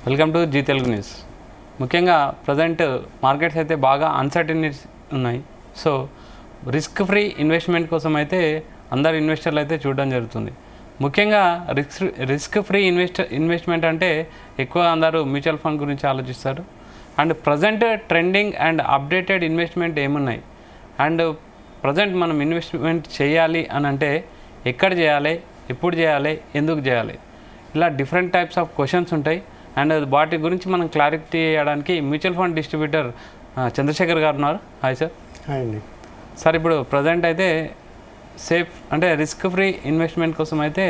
Welcome to Zee Telugu news. ముఖ్యంగా present markets అయితే బాగా అన్సర్టనిటీస్ ఉన్నాయి. సో రిస్క్ ఫ్రీ ఇన్వెస్ట్మెంట్ కోసం అయితే అందరు ఇన్వెస్టర్లు అయితే చూడడం జరుగుతుంది. ముఖ్యంగా రిస్క్ ఫ్రీ ఇన్వెస్ట్మెంట్ అంటే ఎక్కువ అందరూ మ్యూచువల్ ఫండ్ గురించి ఆలోచిస్తారు. And present trending and updated investment ఏమున్నాయి, అండ్ ప్రజెంట్ మనం ఇన్వెస్ట్మెంట్ చేయాలి అని అంటే ఎక్కడ చేయాలి, ఎప్పుడు చేయాలి, ఎందుకు చేయాలి, ఇలా డిఫరెంట్ టైప్స్ ఆఫ్ క్వశ్చన్స్ ఉంటాయి. అండ్ వాటి గురించి మనం క్లారిటీ చేయడానికి మ్యూచువల్ ఫండ్ డిస్ట్రిబ్యూటర్ చంద్రశేఖర్ గారు ఉన్నారు. Hi sir. హాయ్ అండి. సార్, ఇప్పుడు ప్రజెంట్ అయితే సేఫ్ అంటే రిస్క్ ఫ్రీ ఇన్వెస్ట్మెంట్ కోసం అయితే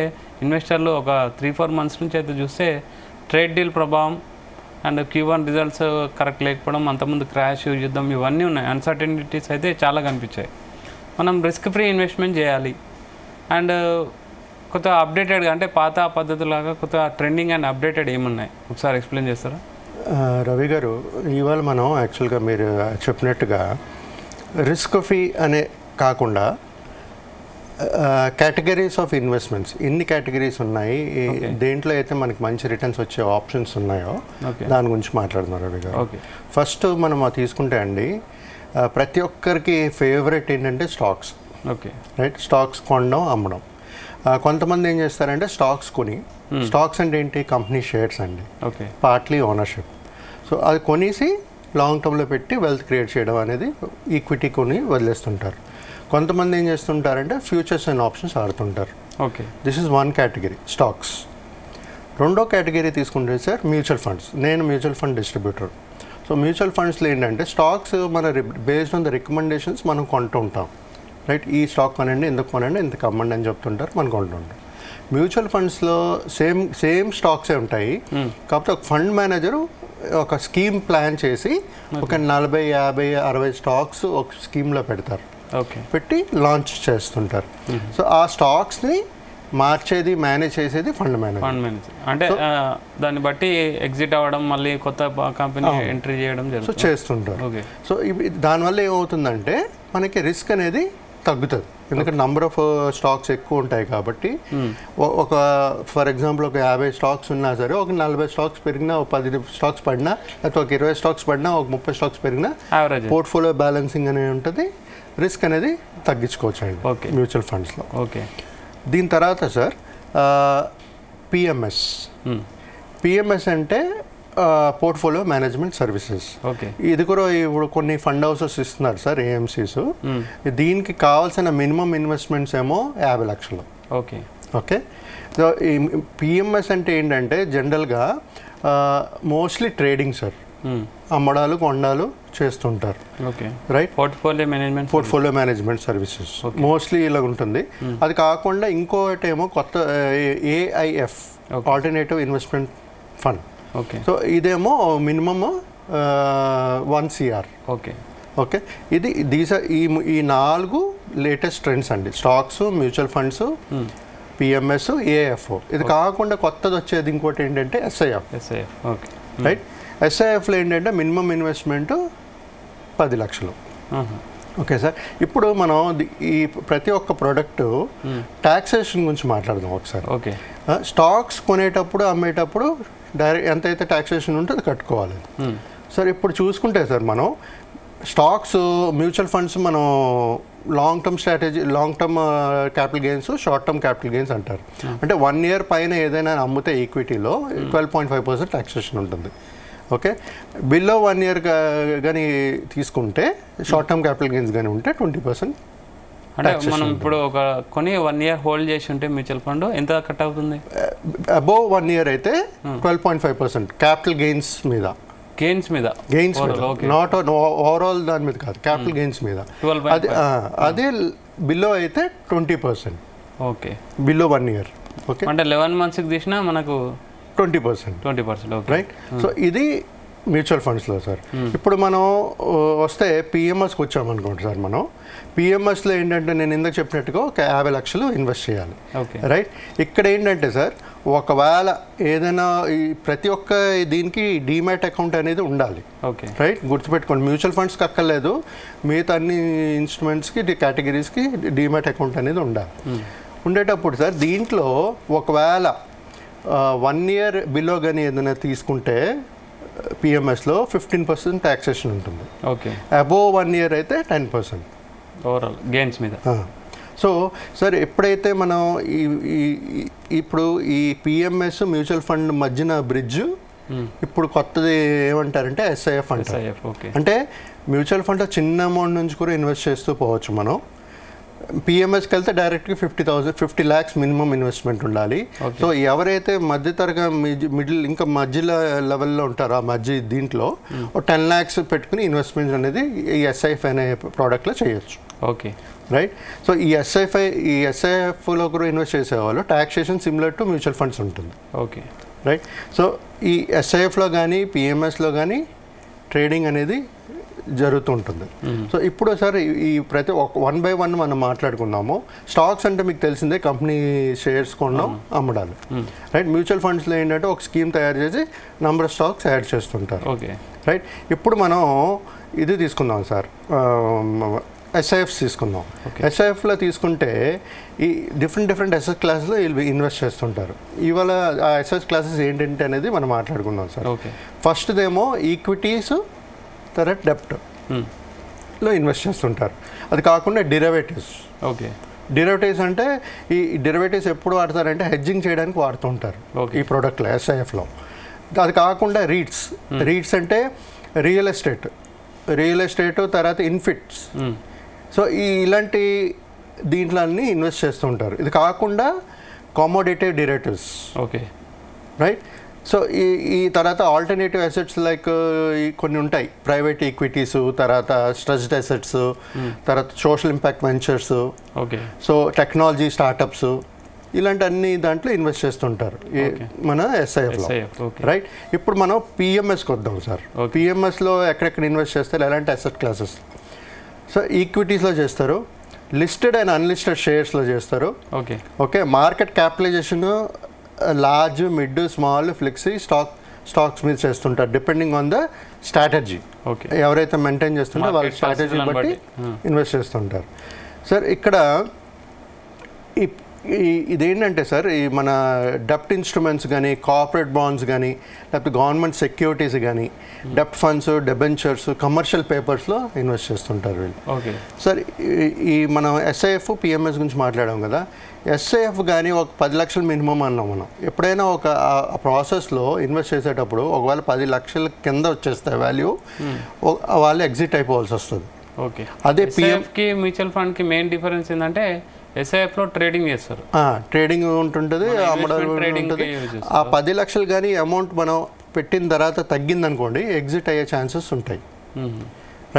ఇన్వెస్టర్లు ఒక 3-4 మంత్స్ నుంచి అయితే చూస్తే ట్రేడ్ డీల్ ప్రభావం అండ్ Q1 రిజల్ట్స్ కరెక్ట్ లేకపోవడం, అంతకుముందు క్రాష్, యుద్ధం, ఇవన్నీ ఉన్నాయి. అన్సర్టనిటీస్ అయితే చాలా కనిపించాయి. మనం రిస్క్ ఫ్రీ ఇన్వెస్ట్మెంట్ చేయాలి అండ్ కొత్త అప్డేటెడ్గా అంటే పాత పద్ధతులాగా కొత్త ట్రెండింగ్ అండ్ అప్డేటెడ్ ఏమున్నాయి ఒకసారి ఎక్స్ప్లెయిన్ చేస్తారా? రవి గారు, ఇవాళ మనం యాక్చువల్గా మీరు చెప్పినట్టుగా రిస్క్ ఫ్రీ అనే కాకుండా కేటగిరీస్ ఆఫ్ ఇన్వెస్ట్మెంట్స్, ఎన్ని కేటగిరీస్ ఉన్నాయి, దేంట్లో అయితే మనకి మంచి రిటర్న్స్ వచ్చే ఆప్షన్స్ ఉన్నాయో దాని గురించి మాట్లాడుతున్నారు రవి గారు. ఫస్ట్ మనం తీసుకుంటే అండి, ప్రతి ఒక్కరికి ఫేవరెట్ ఏంటంటే స్టాక్స్. రైట్, స్టాక్స్ కొనడం, అమ్మడం. కొంతమంది ఏం చేస్తారంటే స్టాక్స్ కొని, స్టాక్స్ అంటే ఏంటి, కంపెనీ షేర్స్ అండి, పార్ట్లీ ఓనర్షిప్. సో అది కొనేసి లాంగ్ టర్మ్లో పెట్టి వెల్త్ క్రియేట్ చేయడం అనేది, ఈక్విటీ కొని వదిలేస్తుంటారు. కొంతమంది ఏం చేస్తుంటారంటే ఫ్యూచర్స్ అండ్ ఆప్షన్స్ ఆడుతుంటారు. This is one category, stocks. రెండో కేటగిరీ తీసుకుంటే సార్ మ్యూచువల్ ఫండ్స్. నేను mutual fund distributor. So mutual ఫండ్స్లో ఏంటంటే స్టాక్స్ మన బేస్డ్ ఆన్ ద రికమెండేషన్స్ మనం కొంటూ ఉంటాం. రైట్, ఈ స్టాక్ కొనండి, ఎందుకు కొనండి, ఇంతకు అమ్మండి అని చెప్తుంటారు, మనం కొంటుంటాం. మ్యూచువల్ ఫండ్స్లో సేమ్ స్టాక్సే ఉంటాయి. కాకపోతే ఒక ఫండ్ మేనేజరు ఒక స్కీమ్ ప్లాన్ చేసి ఒక 40, 50, 60 స్టాక్స్ ఒక స్కీమ్లో పెడతారు, పెట్టి లాంచ్ చేస్తుంటారు. సో ఆ స్టాక్స్ని మార్చేది, మేనేజ్ చేసేది ఫండ్ మేనేజర్. అంటే దాన్ని బట్టి ఎగ్జిట్ అవ్వడం, మళ్ళీ కొత్త కంపెనీ ఎంట్రీ చేయడం సో చేస్తుంటారు. సో దానివల్ల ఏమవుతుందంటే మనకి రిస్క్ అనేది తగ్గుతుంది. ఎందుకంటే నంబర్ ఆఫ్ స్టాక్స్ ఎక్కువ ఉంటాయి కాబట్టి. ఒక ఫర్ ఎగ్జాంపుల్ ఒక 50 స్టాక్స్ ఉన్నా సరే, ఒక 40 స్టాక్స్ పెరిగినా, ఒక 10 స్టాక్స్ పడినా, లేకపోతే ఒక 20 స్టాక్స్ పడినా, ఒక 30 స్టాక్స్ పెరిగినా పోర్ట్ఫోలియో బ్యాలెన్సింగ్ అనేది ఉంటుంది. రిస్క్ అనేది తగ్గించుకోవచ్చు అండి మ్యూచువల్ ఫండ్స్లో. దీని తర్వాత సార్ పిఎంఎస్ అంటే పోర్ట్ఫోలియో మేనేజ్మెంట్ సర్వీసెస్. ఇది కూడా ఇప్పుడు కొన్ని ఫండ్ హౌసెస్ ఇస్తున్నారు సార్, ఏఎంసీస్. దీనికి కావాల్సిన మినిమం ఇన్వెస్ట్మెంట్స్ ఏమో 50 లక్షలు. ఓకే, సో ఈ పిఎంఎస్ అంటే ఏంటంటే జనరల్గా మోస్ట్లీ ట్రేడింగ్ సార్, అమ్మడాలు కొనడాలు చేస్తుంటారు. Right, portfolio management services mostly ఇలా ఉంటుంది. అది కాకుండా ఇంకోటి ఏమో కొత్త AIF, alternative investment fund. So ఇదేమో మినిమమ్ 1 CR. ఓకే, ఇది ఈ 4 లేటెస్ట్ ట్రెండ్స్ అండి. Stocks, mutual funds, PMS, AFO. ఇది కాకుండా కొత్తది వచ్చేది ఇంకోటి ఏంటంటే ఎస్ఐఎఫ్. రైట్, ఎస్ఐఎఫ్లో ఏంటంటే మినిమం ఇన్వెస్ట్మెంట్ 10 లక్షలు. ఓకే సార్, ఇప్పుడు మనం ఈ ప్రతి ఒక్క ప్రోడక్ట్ ట్యాక్సేషన్ గురించి మాట్లాడదాం ఒకసారి. స్టాక్స్ కొనేటప్పుడు, అమ్మేటప్పుడు డైరెక్ట్ ఎంతైతే ట్యాక్సేషన్ ఉంటే అది కట్టుకోవాలి సార్. ఇప్పుడు చూసుకుంటే సార్ మనం స్టాక్స్, మ్యూచువల్ ఫండ్స్ మనం long term strategy, long term capital gains, short term capital gains అంటారు. అంటే 1 year పైన ఏదైనా అమ్మితే ఈక్విటీలో 12.5% ట్యాక్సేషన్ ఉంటుంది. ఓకే, బిలో 1 year కానీ తీసుకుంటే, షార్ట్ టర్మ్ క్యాపిటల్ గెయిన్స్ కానీ ఉంటే 20%. అంటే మనం ఇప్పుడు ఒక కొని 1 year హోల్డ్ చేసి ఉంటే మ్యూచువల్ ఫండ్ ఎంత కట్ అవుతుంది? అబోవ్ 1 year అయితే 12.5% క్యాపిటల్ గెయిన్స్ మీద, నాట్ ఓవరాల్ దాని మీద కాదు, క్యాపిటల్ గెయిన్స్ మీద. అదే బిలో అయితే 20%. Okay, below 1 year. ఓకే, అంటే 11 months తీసినా మనకు 20%. రైట్, సో ఇది మ్యూచువల్ ఫండ్స్లో సార్. ఇప్పుడు మనం వస్తే పిఎంఎస్కి వచ్చామనుకోండి సార్. మనం పిఎంఎస్లో ఏంటంటే నేను ఇందాక చెప్పినట్టుగా ఒక 50 లక్షలు ఇన్వెస్ట్ చేయాలి. రైట్, ఇక్కడ ఏంటంటే సార్ ఒకవేళ ఏదైనా ప్రతి ఒక్క దీనికి డీమ్యాట్ అకౌంట్ అనేది ఉండాలి. రైట్, గుర్తుపెట్టుకోండి, మ్యూచువల్ ఫండ్స్కి అక్కర్లేదు, మిగతా అన్ని ఇన్స్ట్రుమెంట్స్కి, కేటగిరీస్కి డీమ్యాట్ అకౌంట్ అనేది ఉండాలి. ఉండేటప్పుడు సార్ దీంట్లో ఒకవేళ 1 year బిలో కానీ ఏదైనా తీసుకుంటే పిఎంఎస్లో 15% ట్యాక్సేషన్ ఉంటుంది. ఓకే. అబోవ్ 1 year అయితే 10% ఓవరాల్ గెయిన్స్ మీద. సో సార్ ఎప్పుడైతే మనం ఇప్పుడు ఈ పిఎంఎస్ మ్యూచువల్ ఫండ్ మధ్యన బ్రిడ్జ్ ఇప్పుడు కొత్తది ఏమంటారంటే ఎస్ఐఎఫ్ అంటారు. అంటే మ్యూచువల్ ఫండ్ చిన్న అమౌంట్ నుంచి కూడా ఇన్వెస్ట్ చేస్తూ పోవచ్చు. మనం పిఎంఎస్కి వెళ్తే డైరెక్ట్గా 50 lakhs మినిమం ఇన్వెస్ట్మెంట్ ఉండాలి. సో ఎవరైతే మధ్యతరగతి మిడిల్ ఇంకా మధ్యలో లెవెల్లో ఉంటారో ఆ మధ్య దీంట్లో 10 lakhs పెట్టుకుని ఇన్వెస్ట్మెంట్ అనేది ఈ ఎస్ఐఎఫ్ అనే ప్రోడక్ట్లో చేయొచ్చు. ఓకే. రైట్. సో ఈ ఎస్ఐఎఫ్లో కూడా ఇన్వెస్ట్ చేసేవాళ్ళు taxation similar to mutual funds ఉంటుంది. ఓకే. రైట్. సో ఈ ఎస్ఐఎఫ్లో కానీ పిఎంఎస్లో కానీ ట్రేడింగ్ అనేది జరుగుతూ ఉంటుంది. సో ఇప్పుడు సార్ ఈ ప్రతి 1 by 1 మనం మాట్లాడుకున్నాము. స్టాక్స్ అంటే మీకు తెలిసిందే, కంపెనీ షేర్స్ కొనడం అమ్మడాలు. రైట్. మ్యూచువల్ ఫండ్స్లో ఏంటంటే ఒక స్కీమ్ తయారు చేసి నంబర్ ఆఫ్ స్టాక్స్ యాడ్ చేస్తుంటారు. ఓకే. రైట్. ఇప్పుడు మనం ఇది తీసుకుందాం సార్, ఎస్ఐఎఫ్స్ తీసుకుందాం. ఎస్ఐఎఫ్లో తీసుకుంటే ఈ డిఫరెంట్ ఎస్ఎస్ క్లాసెస్లో వీళ్ళు ఇన్వెస్ట్ చేస్తుంటారు. ఇవాళ ఆ ఎస్ఎస్ క్లాసెస్ ఏంటంటే అనేది మనం మాట్లాడుకుందాం సార్. ఫస్ట్దేమో ఈక్విటీస్, తర్వాత డెప్ట్లో ఇన్వెస్ట్ చేస్తుంటారు. అది కాకుండా డెరివేటివ్స్. ఓకే. డెరివేటివ్స్ అంటే ఈ డెరివేటివ్స్ ఎప్పుడు వాడతారంటే హెడ్జింగ్ చేయడానికి వాడుతుంటారు ఈ ప్రోడక్ట్లో ఎస్ఐఎఫ్లో. అది కాకుండా రీట్స్ అంటే రియల్ ఎస్టేట్ తర్వాత ఇన్ఫిట్స్. సో ఇలాంటి దీంట్లో అన్నీ ఇన్వెస్ట్ చేస్తుంటారు. ఇది కాకుండా commodity derivatives. Okay. Right. So ఈ తర్వాత ఆల్టర్నేటివ్ అసెట్స్ లైక్ కొన్ని ఉంటాయి, ప్రైవేట్ ఈక్విటీస్, తర్వాత స్ట్రెస్డ్ అసెట్స్, తర్వాత social impact ventures. Okay. So technology startups, ఇలాంటి అన్ని దాంట్లో ఇన్వెస్ట్ చేస్తుంటారు మన ఎస్ఐఎఫ్లో. రైట్. ఇప్పుడు మనం పిఎంఎస్కి వద్దాం సార్. పిఎంఎస్లో ఎక్కడెక్కడ ఇన్వెస్ట్ చేస్తారు, ఎలాంటి అసెట్ క్లాసెస్? సో ఈక్విటీస్లో చేస్తారు, లిస్టెడ్ అండ్ అన్లిస్టెడ్ షేర్స్లో చేస్తారు. Okay. Okay. Market capitalisation large, mid, small, flexi stocks మీద చేస్తుంటారు depending on the strategy. Okay. ఎవరైతే మెయింటైన్ చేస్తుంటారో వాళ్ళ స్ట్రాటజీ బట్టి ఇన్వెస్ట్ చేస్తుంటారు. సార్ ఇక్కడ ఇదేంటంటే సార్ ఈ మన డెప్ట్ ఇన్స్ట్రుమెంట్స్ కానీ, కార్పొరేట్ బాండ్స్ కానీ, లేకపోతే గవర్నమెంట్ సెక్యూరిటీస్ కానీ, డెప్ట్ ఫండ్స్, డెబెంచర్స్, కమర్షియల్ పేపర్స్లో ఇన్వెస్ట్ చేస్తుంటారు వీళ్ళు. ఓకే. సార్ ఈ మనం ఎస్ఐఎఫ్ పిఎంఎస్ గురించి మాట్లాడాం కదా. ఎస్ఐఎఫ్ కానీ ఒక 10 lakhs మినిమం అన్నాం మనం. ఎప్పుడైనా ఒక ప్రాసెస్లో ఇన్వెస్ట్ చేసేటప్పుడు ఒకవేళ 10 lakhs కింద వచ్చేస్తే వాల్యూ, వాళ్ళు ఎగ్జిట్ అయిపోవాల్సి వస్తుంది. ఓకే. అదే పిఎంకి మ్యూచువల్ ఫండ్కి మెయిన్ డిఫరెన్స్ ఏంటంటే ఎస్ఐఎఫ్లో ట్రేడింగ్ చేస్తారు, ట్రేడింగ్ ఉంటుంటుంది, అమ్మడం ఉంటుంది. ఆ 10 lakhs కానీ అమౌంట్ మనం పెట్టిన తర్వాత తగ్గిందనుకోండి ఎగ్జిట్ అయ్యే ఛాన్సెస్ ఉంటాయి.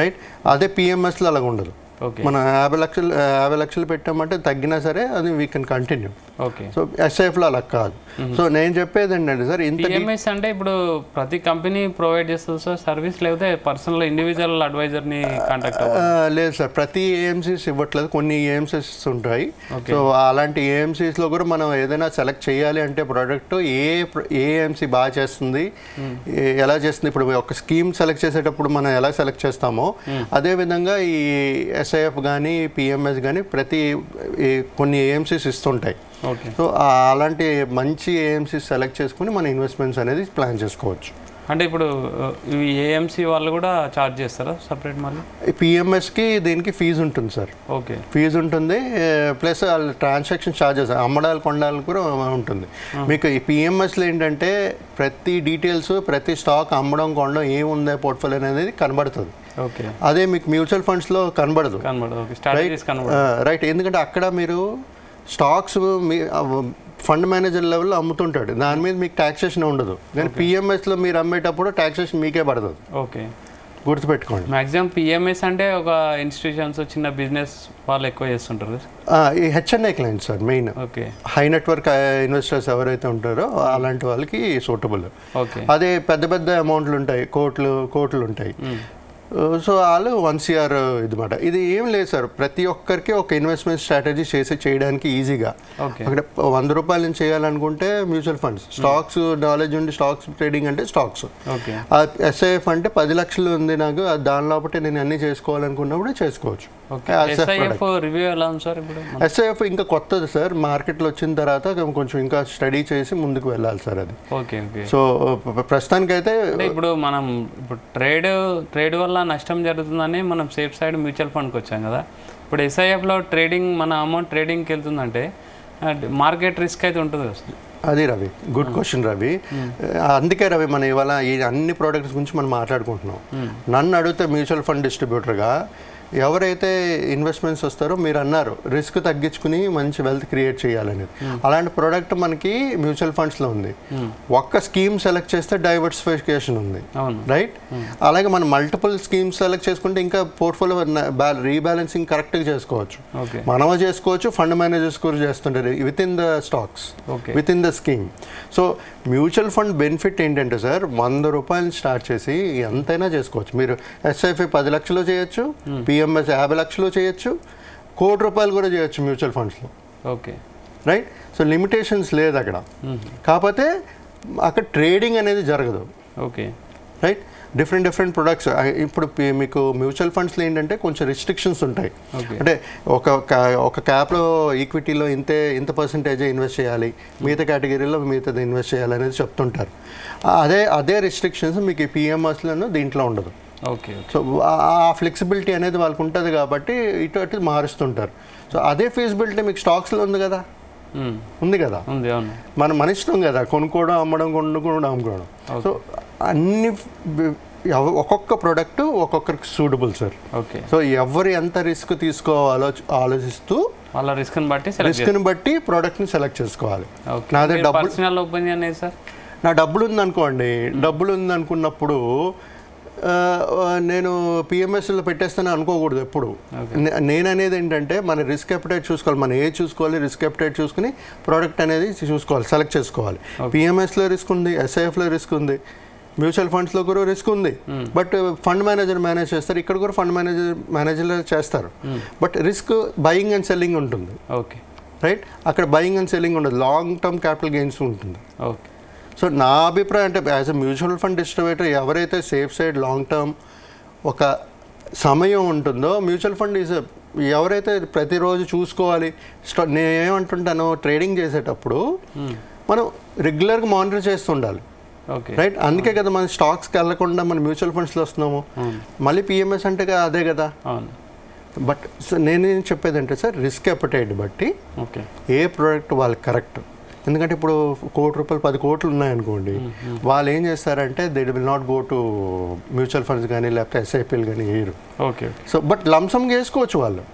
రైట్. అదే పిఎంఎస్లో అలాగ ఉండదు. మనం 50 lakhs పెట్టామంటే తగ్గినా సరే అది we can continue. Okay. So ఎస్ఐఎఫ్లో అలా కాదు. సో నేను చెప్పేది ఏంటంటే సార్, ఇంత పిఎంఎస్ అంటే ఇప్పుడు ప్రతి కంపెనీ ప్రొవైడ్ చేస్తుంది సార్ సర్వీస్, లేకపోతే పర్సనల్ ఇండివిజువల్ అడ్వైజర్ని కాంటాక్ట్? లేదు సార్, ప్రతి ఏఎంసీస్ ఇవ్వట్లేదు, కొన్ని ఏఎంసీస్ ఉంటాయి. సో అలాంటి ఏఎంసీస్లో కూడా మనం ఏదైనా సెలెక్ట్ చేయాలి అంటే ప్రోడక్ట్ ఏ ఏఎంసీ బాగా చేస్తుంది, ఎలా చేస్తుంది. ఇప్పుడు ఒక స్కీమ్ సెలెక్ట్ చేసేటప్పుడు మనం ఎలా సెలెక్ట్ చేస్తామో అదేవిధంగా ఈ ఎస్ఐఎఫ్ కానీ పిఎంఎస్ కానీ కొన్ని ఏఎంసీస్ ఇస్తుంటాయి. సో అలాంటి మంచి ఏఎంసీస్ సెలెక్ట్ చేసుకుని మన ఇన్వెస్ట్మెంట్స్ అనేది ప్లాన్ చేసుకోవచ్చు. అంటే ఇప్పుడు ఏఎంసీ వాళ్ళు కూడా ఛార్జ్ చేస్తారా సపరేట్? మళ్ళీ పిఎంఎస్కి దీనికి ఫీజు ఉంటుంది సార్. ఓకే. ఫీజు ఉంటుంది, ప్లస్ వాళ్ళ ట్రాన్సాక్షన్ ఛార్జెస్, అమ్మడాలు కొనడాలు కూడా ఉంటుంది. మీకు ఈ పిఎంఎస్లో ఏంటంటే ప్రతి డీటెయిల్స్, ప్రతి స్టాక్ అమ్మడం కొనడం ఏముందో పోర్ట్ఫోలియో అనేది కనబడుతుంది. ఓకే. అదే మీకు మ్యూచువల్ ఫండ్స్లో కనబడదు. రైట్. ఎందుకంటే అక్కడ మీరు స్టాక్స్ మీ ఫండ్ మేనేజర్ లెవెల్లో అమ్ముతుంటాడు, దాని మీద మీకు ట్యాక్సేషన్ ఉండదు. కానీ పిఎంఎస్లో మీరు అమ్మేటప్పుడు ట్యాక్సేషన్ మీకే పడుతుంది. ఓకే. గుర్తుపెట్టుకోండి. మ్యాక్సిమం పిఎంఎస్ అంటే ఒక ఇన్స్టిట్యూషన్స్, చిన్న బిజినెస్ వాళ్ళు ఎక్కువ చేస్తుంటారు. ఈ HNI clients sir main. Okay. High network investors ఎవరైతే ఉంటారో అలాంటి వాళ్ళకి సూటబుల్. ఓకే. అదే పెద్ద పెద్ద అమౌంట్లు ఉంటాయి, కోట్లు ఉంటాయి, సో వాళ్ళు 1 CR ఇదిమాట. ఇది ఏం లేదు సార్, ప్రతి ఒక్కరికి ఒక ఇన్వెస్ట్మెంట్ స్ట్రాటజీ చేయడానికి ఈజీగా. అక్కడ 100 రూపాయల నుంచి చేయాలనుకుంటే మ్యూచువల్ ఫండ్స్, స్టాక్స్ నాలెడ్జ్ ఉండి స్టాక్స్ ట్రేడింగ్ అంటే స్టాక్స్, SIF అంటే 10 లక్షలు ఉంది నాకు, దాని లోపల నేను అన్ని చేసుకోవాలనుకున్నప్పుడు చేసుకోవచ్చు. SIF ఇంకా కొత్తది సార్, మార్కెట్లో వచ్చిన తర్వాత కొంచెం ఇంకా స్టడీ చేసి ముందుకు వెళ్ళాలి సార్ అది. సో ప్రస్తుతానికైతే ఇప్పుడు మనం ఇప్పుడు ట్రేడ్ వల్ల నష్టం జరుగుతుందని మనం సేఫ్ సైడ్ మ్యూచువల్ ఫండ్కి వచ్చాం కదా. ఇప్పుడు SIFలో ట్రేడింగ్, మన అమౌంట్ ట్రేడింగ్కి వెళ్తుందంటే మార్కెట్ రిస్క్ అయితే ఉంటుంది కదా. అది రవి, గుడ్ క్వశ్చన్ రవి. అందుకే రవి మనం ఇవాళ ఈ అన్ని ప్రోడక్ట్స్ గురించి మనం మాట్లాడుకుంటున్నాం. నన్ను అడిగితే మ్యూచువల్ ఫండ్ డిస్ట్రిబ్యూటర్గా ఎవరైతే ఇన్వెస్ట్మెంట్స్ వస్తారో, మీరు అన్నారు రిస్క్ తగ్గించుకుని మంచి వెల్త్ క్రియేట్ చేయాలనేది, అలాంటి ప్రోడక్ట్ మనకి మ్యూచువల్ ఫండ్స్లో ఉంది. ఒక్క స్కీమ్ సెలెక్ట్ చేస్తే డైవర్సిఫికేషన్ ఉంది, రైట్? అలాగే మనం మల్టిపుల్ స్కీమ్స్ సెలెక్ట్ చేసుకుంటే ఇంకా పోర్ట్ఫోలియో రీబ్యాలెన్సింగ్ కరెక్ట్గా చేసుకోవచ్చు. మనమే చేసుకోవచ్చు, ఫండ్ మేనేజర్స్ కూడా చేస్తుంటారు with in the stocks, with in the scheme. So mutual fund benefit ఏంటంటే సార్, 100 రూపాయలు స్టార్ట్ చేసి ఎంతైనా చేసుకోవచ్చు. మీరు SIF 10 లక్షలు చేయొచ్చు, PMS 50 లక్షలు చేయొచ్చు, ₹1,00,00,000 కూడా చేయొచ్చు మ్యూచువల్ ఫండ్స్లో. రైట్? సో లిమిటేషన్స్ లేదు అక్కడ. కాకపోతే అక్కడ ట్రేడింగ్ అనేది జరగదు. రైట్? Different products. ఇప్పుడు మీకు మ్యూచువల్ ఫండ్స్లో ఏంటంటే కొంచెం రిస్ట్రిక్షన్స్ ఉంటాయి. అంటే ఒక క్యాప్లో ఈక్విటీలో ఇంత పర్సెంటేజే ఇన్వెస్ట్ చేయాలి, మిగతా కేటగిరీలో మిగతాది ఇన్వెస్ట్ చేయాలి అనేది చెప్తుంటారు. అదే రిస్ట్రిక్షన్స్ మీకు ఈ PMSలోనూ దీంట్లో ఉండదు. సో ఆ ఫ్లెక్సిబిలిటీ అనేది వాళ్ళకు ఉంటుంది కాబట్టి ఇటు మారుస్తుంటారు. సో అదే ఫీజిబిలిటీ మీకు స్టాక్స్లో ఉంది కదా, మన ఇష్టం కదా, కొనుక్కోవడం, అమ్మడం, అమ్ముకోవడం. సో అన్ని ఒక్కొక్క ప్రోడక్ట్ ఒక్కొక్కరికి సూటబుల్ సార్. సో ఎవరు ఎంత రిస్క్ తీసుకోవాలో ఆలోచిస్తూ వాళ్ళ రిస్క్ని బట్టి ప్రోడక్ట్ని సెలెక్ట్ చేసుకోవాలి. నా డబ్బులు ఉందనుకున్నప్పుడు నేను PMSలో పెట్టేస్తాను అనుకోకూడదు ఎప్పుడు. నేను అనేది ఏంటంటే మన రిస్క్ అపెటైట్ చూసుకోవాలి, మన ఏజ్ చూసుకోవాలి, రిస్క్ అపెటైట్ చూసుకుని ప్రోడక్ట్ అనేది చూసుకోవాలి, సెలెక్ట్ చేసుకోవాలి. PMSలో రిస్క్ ఉంది, SIFలో రిస్క్ ఉంది, మ్యూచువల్ ఫండ్స్లో కూడా రిస్క్ ఉంది. బట్ ఫండ్ మేనేజర్ మేనేజ్ చేస్తారు, ఇక్కడ కూడా ఫండ్ మేనేజర్ చేస్తారు. But risk buying and selling ఉంటుంది, రైట్? అక్కడ బయింగ్ అండ్ సెల్లింగ్ ఉండదు, లాంగ్ టర్మ్ క్యాపిటల్ గెయిన్స్ ఉంటుంది. సో నా అభిప్రాయం అంటే as a mutual fund distributor ఎవరైతే సేఫ్ సైడ్ లాంగ్ టర్మ్ ఒక సమయం ఉంటుందో, మ్యూచువల్ ఫండ్ ఎవరైతే ప్రతిరోజు చూసుకోవాలి. నేను ఏమంటుంటాను, ట్రేడింగ్ చేసేటప్పుడు మనం రెగ్యులర్గా మానిటర్ చేస్తుండాలి, రైట్? అందుకే కదా మన స్టాక్స్కి వెళ్ళకుండా మన మ్యూచువల్ ఫండ్స్లో వస్తున్నాము. మళ్ళీ PMS అంటే అదే కదా. బట్ నేనేం చెప్పేది అంటే సార్, రిస్క్ అపెటైట్ బట్టి ఏ ప్రోడక్ట్ వాళ్ళకి కరెక్ట్. ఎందుకంటే ఇప్పుడు ₹1,00,00,000 10 కోట్లు ఉన్నాయనుకోండి, వాళ్ళు ఏం చేస్తారంటే they will not go to mutual funds కానీ లేకపోతే SIPలు కానీ వేయరు. సో బట్ లంసమ్గా వేసుకోవచ్చు వాళ్ళు,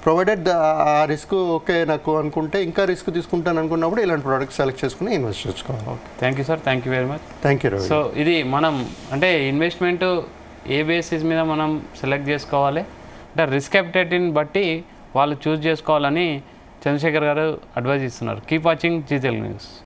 ప్రొవైడెడ్ ఆ రిస్క్ ఓకే నాకు అనుకుంటే, ఇంకా రిస్క్ తీసుకుంటాను అనుకున్నప్పుడు ఇలాంటి ప్రోడక్ట్స్ సెలెక్ట్ చేసుకుని ఇన్వెస్ట్ చేసుకోవాలి. Thank you sir, thank you very much. Thank you Ravi. So ఇది మనం అంటే ఇన్వెస్ట్మెంట్ ఏ బేసిస్ మీద మనం సెలెక్ట్ చేసుకోవాలి అంటే రిస్క్ అపెటైట్ని బట్టి వాళ్ళు చూస్ చేసుకోవాలని చంద్రశేఖర్ గారు అడ్వైజ్ ఇస్తున్నారు. Keep watching Zee Telugu news.